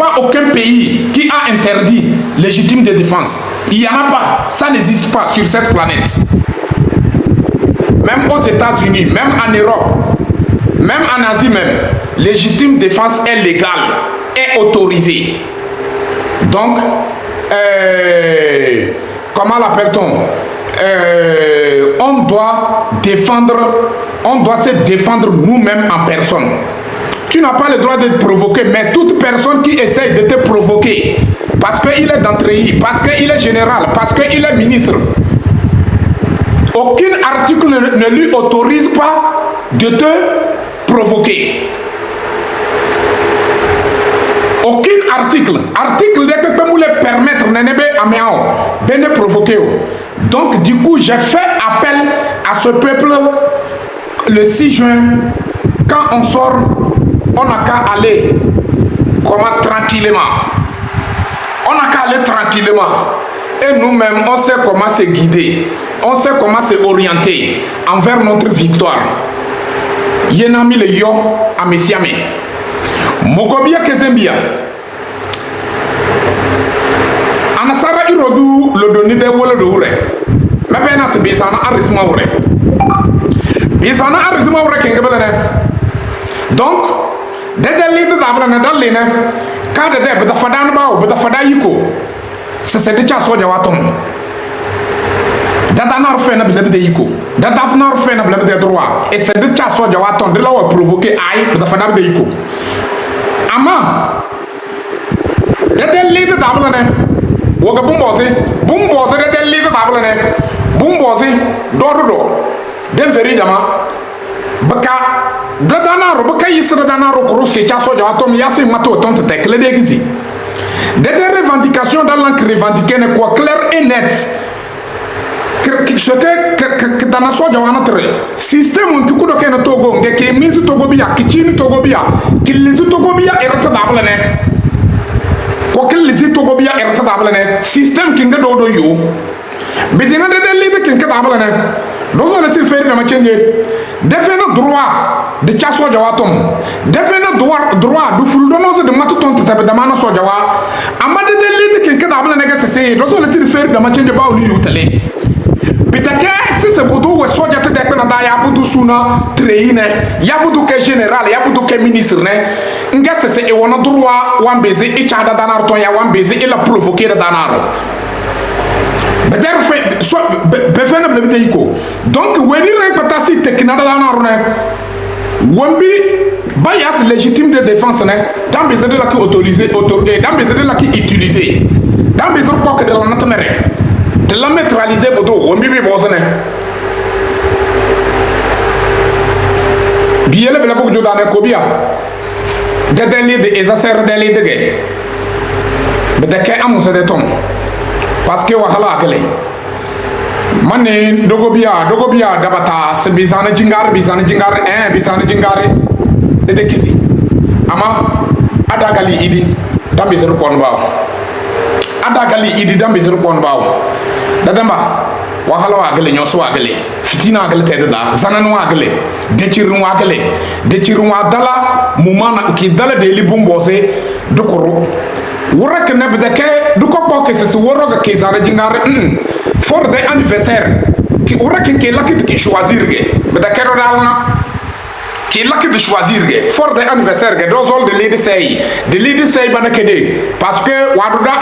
pas aucun pays qui a interdit légitime de défense. Il n'y en a pas. Ça n'existe pas sur cette planète. Même aux États-Unis, même en Europe, même en Asie même, légitime défense est légale, est autorisée. Donc, comment l'appelle-t-on? On doit se défendre nous-mêmes en personne. Tu n'as pas le droit de te provoquer, mais toute personne qui essaye de te provoquer, parce qu'il est d'entrée, parce qu'il est général, parce qu'il est ministre, aucun article ne lui autorise pas de te provoquer. Aucun article de que peut le permettre de provoquer. Donc du coup, j'ai fait appel à ce peuple le 6 juin. Quand on sort, on n'a qu'à aller tranquillement. On n'a qu'à aller tranquillement. Et nous-mêmes, on sait comment se guider. On sait comment se orienter envers notre victoire. Yenami le yo à Messiame. Mogobia Kezembia. Anasara irodu le doni de wole de ure. Mais ben se bisana arisma ure. Bisana arisma ure kengebelene. Donc, dès l'idée d'abrana dans l'ine, quand de deb de fadan bao, de fadayiko, c'est de chasso de waton. Dadanar fait na blabde yiko. Dadafnar fait na blabde droit. Et c'est de chasso de waton, de là où provoquer aïe, de fadar de yiko. Ama, dès l'idée d'abrana, woga bumbosi, dès l'idée d'abrana, bumbosi, dodo, den veridama, baka. Dadanaro, baka yisra danaro korose chasso jawatom yasi mato tonte tek le degizi. Des revendications dans l'encre revendiquées n'est quoi clair et net. Ce que dans la soja jawanatre système qui kudo kena togo ngeke mizu togobia kichini togobia kilizu togobia erata dablane. Quoi que les togobia erata dablane système qui ngado do yo. Bedina de lide qui ngada dablane. Dozo le sir faire na machenye. Défendre droit de chasso jawatom. Défendre droit du fuldonoze de matuton tete de mano sojawa. Amade de lite qui nkada nega sese. Dozo le sir faire na machenye ba olu yutele. Bitake si se budu we soja te dekpe na da ya budu suna treine. Ya budu ke général, ya budu ke ministre ne. Nga sese e wona droit wambeze e chada danar ton ya wambeze e la provoquer danar. Donc, when il est passé technique dans la Wambi, bayas légitime de défense, dans les aides qui autorisé, dans les aides qui utilisé, dans les autres de la nature, de la neutraliser, Wambi Bosne. Bien le blanc de Jodane Kobia, des délits de exacerbés délits de guerre. Mais de quel amour de ton? Parce que wahala akele mane dogobia dabata se bizana jingar de kisi ama adagali idi dambe zero kon baw dadamba wahala wakele nyoso wakele fitina wakele tedda zanan wakele dechiru dala mumana ki dala de libum bose dokoro wura que ne bedeke du ko bok c'est woro ga kezara jingare for de anniversaire ki wura que lakit ki choisir ge bedeke do dalna ki lakit de choisir ge for de anniversaire ge dozol de lady say banakede parce que waduda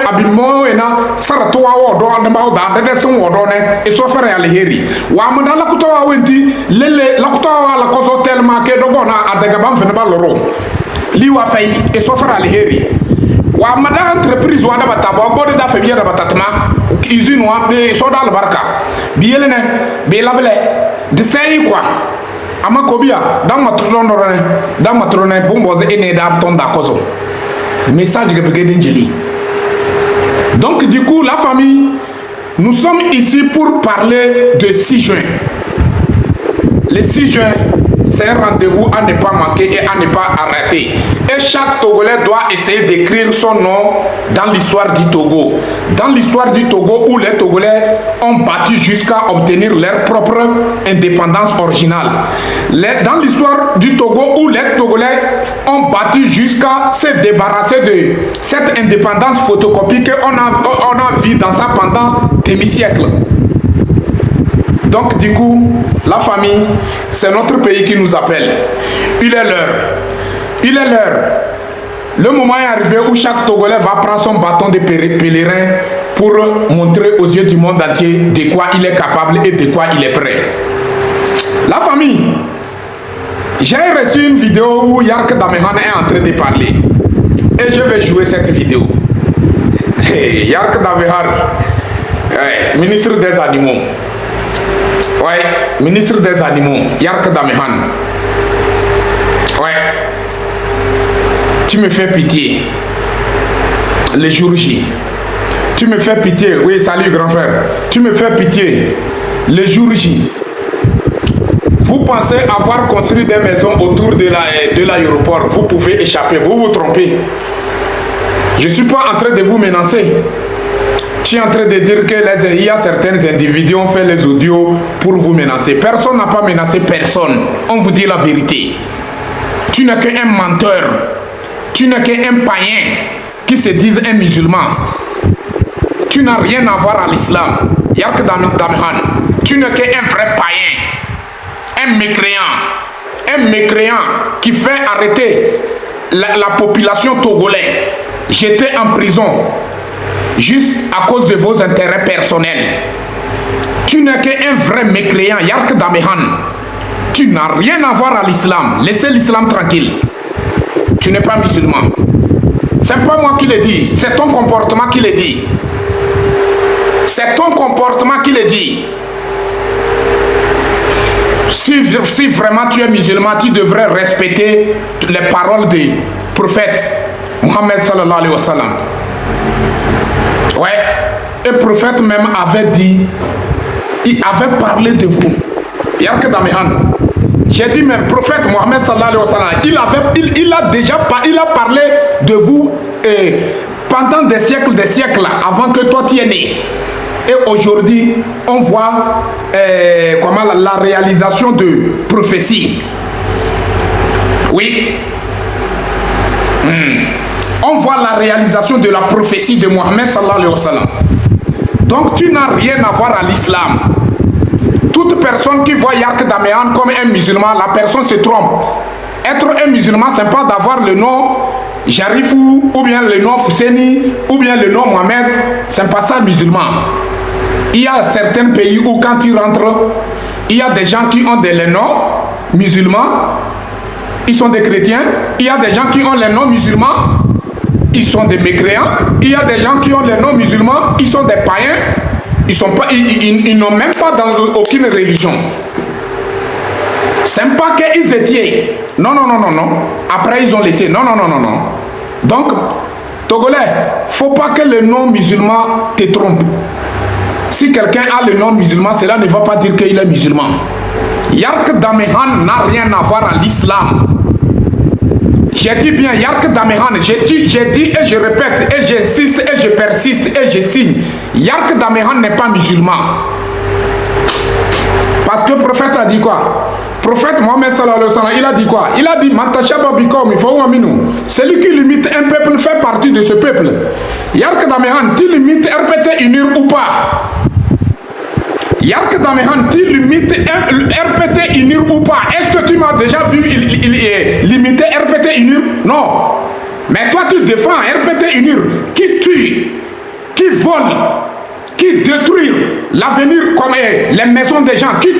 abimbo na sarato wa wodo ndamba da de son wodo ne e so fere alheri wa manda la kuto wa wenti lele la kuto wa la kozo tellement que dogona adaga bam fe ba loro liwa fay e so fere alheri wa mada entreprise wa da batabo bode da febiya da batatma usine wa be so dal barka biyele ne be labele de sey quoi ama kobia da matrone bomboze ene da ton da kozo message que begede njeli. Donc du coup la famille, nous sommes ici pour parler de 6 juin. Le 6 juin, c'est un rendez-vous à ne pas manquer et à ne pas arrêter. Et chaque Togolais doit essayer d'écrire son nom dans l'histoire du Togo. Dans l'histoire du Togo où les Togolais ont battu jusqu'à obtenir leur propre indépendance originale. Dans l'histoire du Togo où les Togolais ont battu jusqu'à se débarrasser de cette indépendance photocopie qu'on a vu dans ça pendant demi-siècle. Donc du coup, la famille, c'est notre pays qui nous appelle. Il est l'heure. Il est l'heure. Le moment est arrivé où chaque Togolais va prendre son bâton de pèlerin pour montrer aux yeux du monde entier de quoi il est capable et de quoi il est prêt. La famille, j'ai reçu une vidéo où Yark Damehan est en train de parler. Et je vais jouer cette vidéo. Hey, Yark Damehan, ministre des Animaux. Ouais, ministre des Animaux, Yark Damehan. Ouais. Tu me fais pitié. Le jour J. Tu me fais pitié. Oui, salut grand frère. Tu me fais pitié. Le jour J. Vous pensez avoir construit des maisons autour de l'aéroport. Vous pouvez échapper. Vous vous trompez. Je ne suis pas en train de vous menacer. Je suis en train de dire qu'il y a certains individus qui ont fait les audios pour vous menacer. Personne n'a pas menacé personne. On vous dit la vérité. Tu n'es qu'un menteur. Tu n'es qu'un païen qui se dise un musulman. Tu n'as rien à voir à l'islam. Yark Damehan. Tu n'es qu'un vrai païen. Un mécréant. Un mécréant qui fait arrêter la population togolaise. J'étais en prison. Juste à cause de vos intérêts personnels. Tu n'es qu'un vrai mécréant, Yark Damehan. Tu n'as rien à voir à l'islam. Laissez l'islam tranquille. Tu n'es pas musulman. C'est pas moi qui le dis. C'est ton comportement qui le dit. C'est ton comportement qui le dit. Si vraiment tu es musulman, tu devrais respecter les paroles du prophète Mohammed sallallahu alayhi wa sallam. Ouais, et le prophète même avait dit, il avait parlé de vous. Yark Damehan. J'ai dit même, prophète Mohammed sallallahu alayhi wa sallam, il a parlé de vous pendant des siècles avant que toi tu es né. Et aujourd'hui, on voit comment la réalisation de prophétie. Oui. On voit la réalisation de la prophétie de Mohammed sallallahu alayhi wa sallam. Donc tu n'as rien à voir à l'islam. Toute personne qui voit Yark Damehan comme un musulman, la personne se trompe. Être un musulman, c'est pas d'avoir le nom Jarifou, ou bien le nom Fousseni, ou bien le nom Mohamed. C'est pas ça musulman. Il y a certains pays où quand tu rentres, il y a des gens qui ont des noms musulmans, ils sont des chrétiens. Il y a des gens qui ont les noms musulmans, ils sont des mécréants. Il y a des gens qui ont les noms musulmans, ils sont des païens. Ils n'ont même pas dans aucune religion. C'est pas qu'ils étaient. Non. Après, ils ont laissé. Non. Donc, Togolais, faut pas que le nom musulman te trompe. Si quelqu'un a le nom musulman, cela ne va pas dire qu'il est musulman. Yark Damehan n'a rien à voir à l'islam. J'ai dit bien Yark Damehan, j'ai dit et je répète, et j'insiste, et je persiste, et je signe. Yark Damehan n'est pas musulman. Parce que le prophète a dit quoi? Le prophète Mohammed sallallahu alayhi wa sallam, il a dit quoi? Il a dit Mantashaba bikom, il faut aminu. Celui qui limite un peuple fait partie de ce peuple. Yark Damehan, tu limites RPT Unir ou pas? Yark Damehan, tu limites RPT Unir ou pas? Est-ce que tu m'as déjà vu limiter RPT Unir? Non. Mais toi, tu défends RPT Unir qui tue, qui vole, qui détruit l'avenir comme les maisons des gens, qui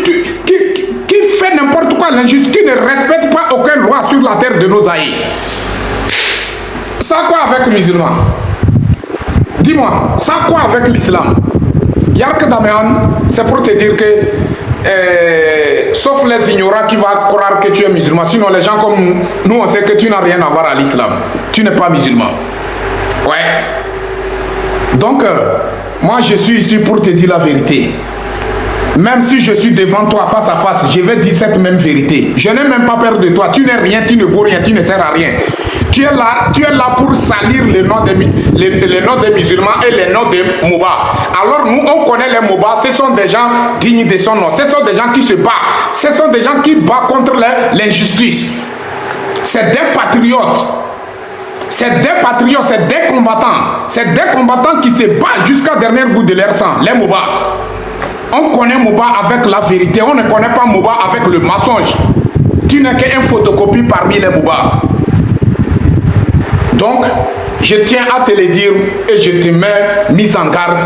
fait n'importe quoi, l'injuste, qui ne respecte pas aucune loi sur la terre de nos aïeux. Ça quoi avec les musulmans? Dis-moi, ça quoi avec l'islam? Yark Damehan, c'est pour te dire que, sauf les ignorants qui vont croire que tu es musulman, sinon les gens comme nous, on sait que tu n'as rien à voir à l'islam. Tu n'es pas musulman. Ouais. Donc, moi je suis ici pour te dire la vérité. Même si je suis devant toi face à face, je vais dire cette même vérité. Je n'ai même pas peur de toi. Tu n'es rien, tu ne vaux rien, tu ne sers à rien. Tu es là pour salir les noms des musulmans et les noms des Moba. Alors nous, on connaît les Moba, ce sont des gens dignes de son nom. Ce sont des gens qui se battent. Ce sont des gens qui battent contre l'injustice. C'est des patriotes. C'est des patriotes, c'est des combattants. C'est des combattants qui se battent jusqu'à dernier bout de leur sang, les Moba. On connaît Moba avec la vérité, on ne connaît pas Moba avec le mensonge. Tu n'es qu'un photocopie parmi les Moba. Donc, je tiens à te le dire et je te mets mise en garde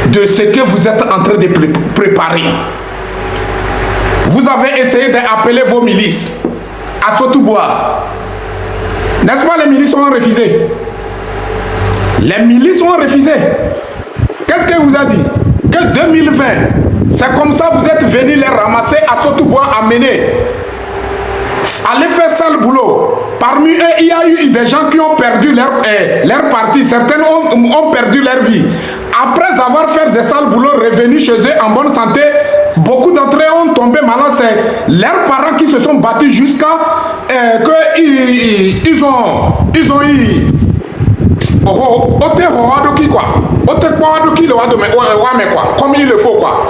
de ce que vous êtes en train de préparer. Vous avez essayé d'appeler vos milices à Sotouboua. N'est-ce pas, les milices ont refusé? Les milices ont refusé. Qu'est-ce qu'elle vous a dit? Que 2020, c'est comme ça vous êtes venus les ramasser à Sotouboua, amener. Allez faire ça le boulot. Parmi eux, il y a eu des gens qui ont perdu leur parti. Certains ont perdu leur vie. Après avoir fait des sales boulots, revenus chez eux en bonne santé, beaucoup d'entre eux ont tombé malades. C'est leurs parents qui se sont battus jusqu'à qu'ils ont eu. Comme il le faut quoi.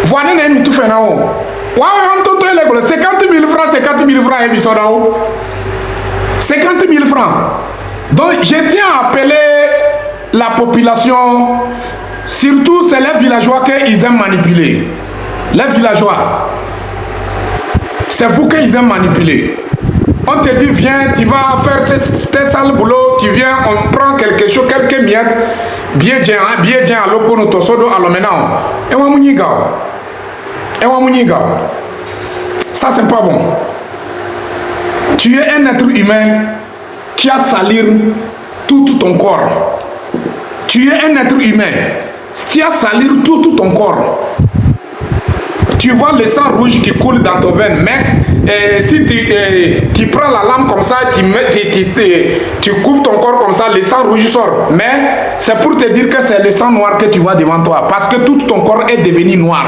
Voilà, nous tout fait là-haut. 50 000 francs, 50 000 francs, ils sont là-haut. 50 000 francs. Donc, je tiens à appeler la population, surtout c'est les villageois qu'ils aiment manipuler. Les villageois, c'est vous qu'ils aiment manipuler. On te dit, viens, tu vas faire tes sales boulot, tu viens, on prend quelque chose, quelques miettes, bien, à l'okono, tosodo, à l'omenao. Ça, c'est pas bon. Tu es un être humain qui a salir tout ton corps. Tu es un être humain qui a salir tout ton corps. Tu vois le sang rouge qui coule dans ton veine, mais si tu prends la lame comme ça, tu coupes ton corps comme ça, le sang rouge sort. Mais c'est pour te dire que c'est le sang noir que tu vois devant toi, parce que tout ton corps est devenu noir.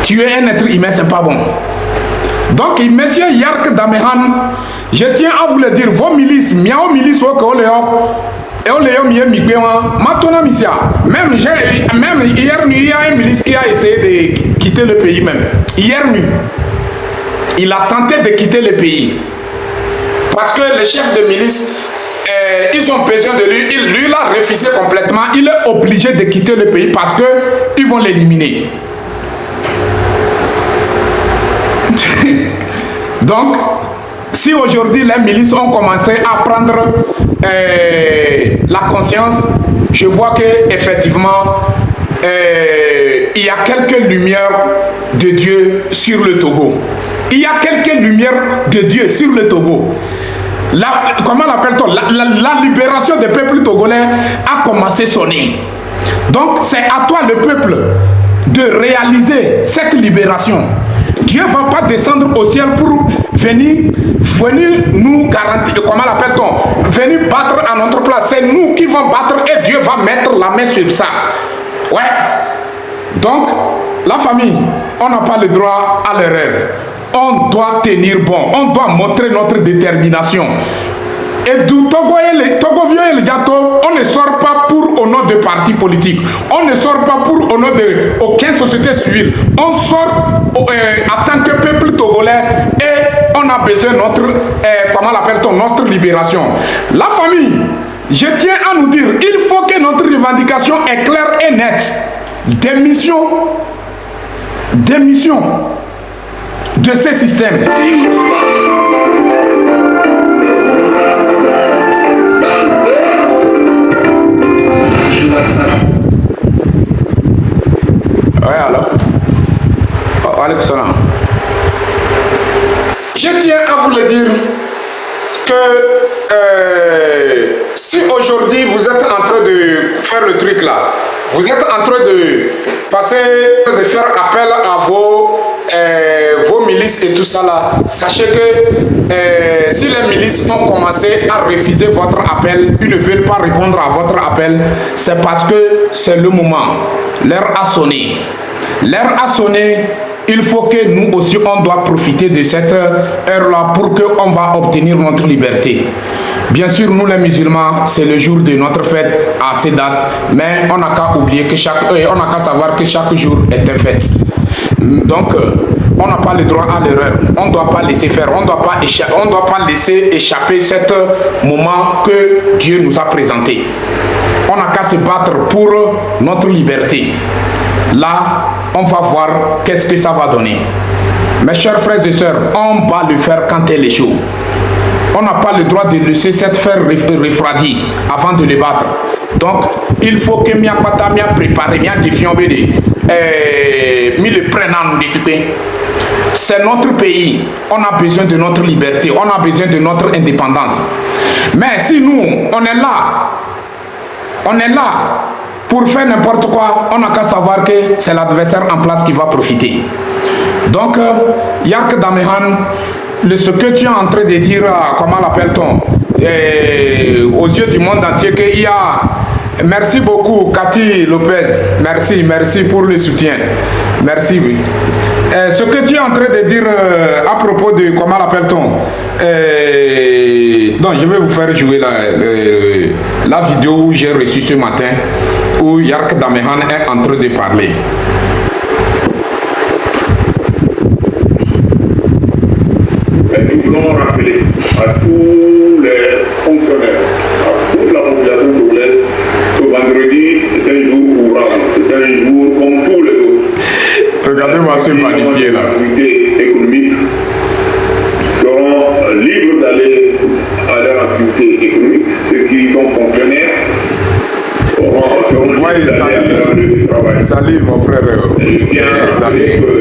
Tu es un être humain, c'est pas bon. Donc, monsieur Yark Damehan, je tiens à vous le dire, vos milices, miao milices au Koléo, et au Léo Mie Miguéwan, Matona Missia, même hier nuit, il y a un milice qui a essayé de quitter le pays même. Hier nuit, il a tenté de quitter le pays. Parce que les chefs de milice, ils ont besoin de lui, lui l'a refusé complètement, il est obligé de quitter le pays parce qu'ils vont l'éliminer. Donc, si aujourd'hui les milices ont commencé à prendre la conscience, je vois que effectivement il y a quelques lumières de Dieu sur le Togo. Il y a quelques lumières de Dieu sur le Togo. Comment l'appelle-t-on? La libération des peuples togolais a commencé à sonner. Donc, c'est à toi, le peuple, de réaliser cette libération. Dieu ne va pas descendre au ciel pour venir nous garantir, comment l'appelle-t-on, venir battre à notre place. C'est nous qui vont battre et Dieu va mettre la main sur ça. Ouais. Donc, la famille, on n'a pas le droit à l'erreur. On doit tenir bon, on doit montrer notre détermination. Et du Togo et le Diato, on ne sort pas pour au nom de partis politiques. On ne sort pas pour au nom de aucune société civile. On sort en tant que peuple togolais et on a besoin de notre, comment l'appelle-t-on, notre libération. La famille, je tiens à nous dire, il faut que notre revendication est claire et nette. Démission de ce système. Ouais, alors. Oh, Alex, je tiens à vous le dire que si aujourd'hui vous êtes en train de faire le truc là, vous êtes en train de passer, de faire appel à vos vos milices et tout ça là, sachez que si les milices ont commencé à refuser votre appel, ils ne veulent pas répondre à votre appel, c'est parce que c'est le moment. L'heure a sonné. L'heure a sonné. Il faut que nous aussi, on doit profiter de cette heure-là pour qu'on va obtenir notre liberté. Bien sûr, nous les musulmans, c'est le jour de notre fête à ces dates, mais on n'a qu'à oublier que on n'a qu'à savoir que chaque jour est une fête. Donc, on n'a pas le droit à l'erreur. On ne doit pas laisser faire. On ne doit pas laisser échapper ce moment que Dieu nous a présenté. On n'a qu'à se battre pour notre liberté. Là, on va voir qu'est-ce que ça va donner. Mes chers frères et sœurs, on va le faire quand elle est chaude. On n'a pas le droit de laisser cette fer refroidir avant de le battre. Donc, il faut que mia pata mia préparé, mia défiant bébé, mi le prenne à nous découper. C'est notre pays. On a besoin de notre liberté. On a besoin de notre indépendance. Mais si nous, on est là pour faire n'importe quoi, on n'a qu'à savoir que c'est l'adversaire en place qui va profiter. Donc, Yark Damehan, ce que tu es en train de dire, comment l'appelle-t-on, aux yeux du monde entier, qu'il y a... Merci beaucoup, Cathy Lopez. Merci pour le soutien. Merci, oui. Ce que tu es en train de dire à propos de, comment l'appelle-t-on, donc je vais vous faire jouer la vidéo où j'ai reçu ce matin, où Yark Damehan est en train de parler. Nous voulons rappeler à tous les fonctionnaires, à toute la population congolaise, que vendredi, c'est un jour courant, c'est un jour comme tous les autres. Regardez-moi ce vanipier là. Les activités économiques seront libres d'aller à leur activité économique. Ceux qui sont fonctionnaires seront libres d'aller à leur travail. Salut mon frère. Je tiens à rappeler que